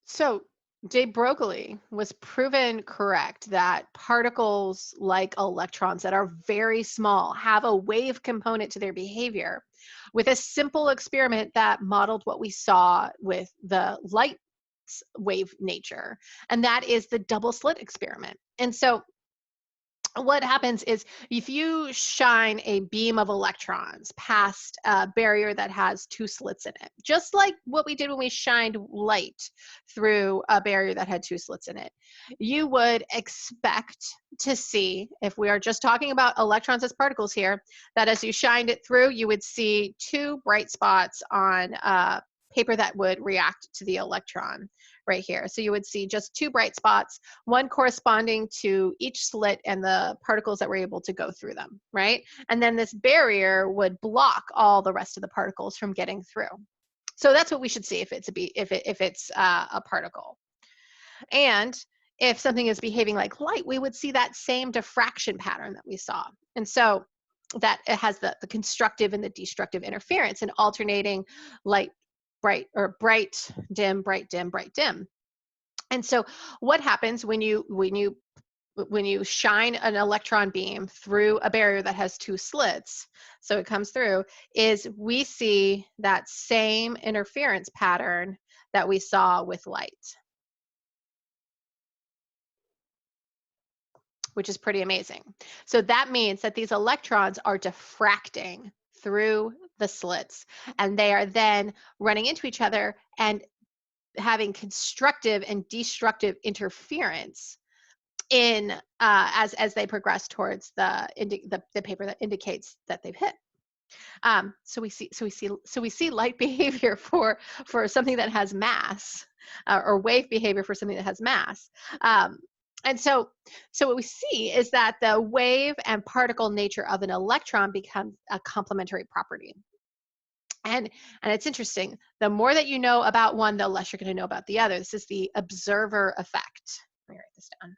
So, de Broglie was proven correct that particles like electrons that are very small have a wave component to their behavior with a simple experiment that modeled what we saw with the light wave nature, and that is the double slit experiment. And so, what happens is if you shine a beam of electrons past a barrier that has two slits in it, just like what we did when we shined light through a barrier that had two slits in it, you would expect to see, if we are just talking about electrons as particles here, that as you shined it through, you would see two bright spots on paper that would react to the electron right here. So you would see just two bright spots, one corresponding to each slit and the particles that were able to go through them, right? And then this barrier would block all the rest of the particles from getting through. So that's what we should see if it's a particle. And if something is behaving like light, we would see that same diffraction pattern that we saw. And so that it has the constructive and the destructive interference and alternating light, bright, or bright, dim, bright, dim, bright, dim. And so what happens when you shine an electron beam through a barrier that has two slits, so it comes through, is we see that same interference pattern that we saw with light, which is pretty amazing. So that means that these electrons are diffracting through the slits, and they are then running into each other and having constructive and destructive interference in as they progress towards the paper that indicates that they've hit. So we see light behavior for something that has mass, or wave behavior for something that has mass. And so what we see is that the wave and particle nature of an electron becomes a complementary property. And it's interesting. The more that you know about one, the less you're going to know about the other. This is the observer effect. Let me write this down.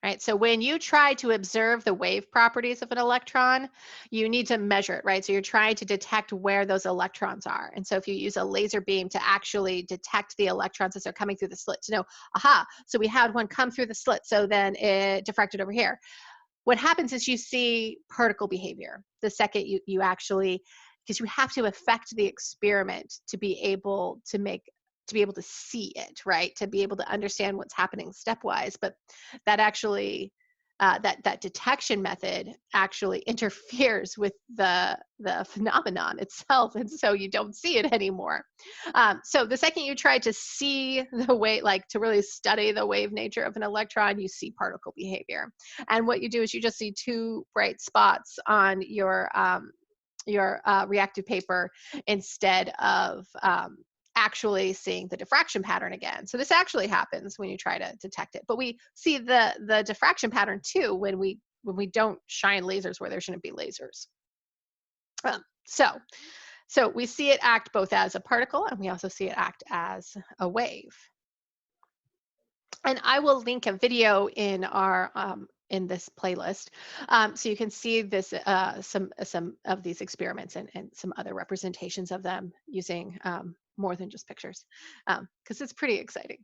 Right? So when you try to observe the wave properties of an electron, you need to measure it, right? So you're trying to detect where those electrons are. And so if you use a laser beam to actually detect the electrons as they're coming through the slit to know, aha, so we had one come through the slit, so then it diffracted over here. What happens is you see particle behavior the second you actually, because you have to affect the experiment to be able to see it, right? To be able to understand what's happening stepwise. But that actually, that detection method actually interferes with the phenomenon itself, and so you don't see it anymore. So the second you try to see the wave, like to really study the wave nature of an electron, you see particle behavior. And what you do is you just see two bright spots on your reactive paper instead of actually seeing the diffraction pattern again. So this actually happens when you try to detect it. But we see the diffraction pattern too when we don't shine lasers where there shouldn't be lasers. So we see it act both as a particle, and we also see it act as a wave. And I will link a video in this playlist, so you can see this some of these experiments and some other representations of them using more than just pictures, because it's pretty exciting.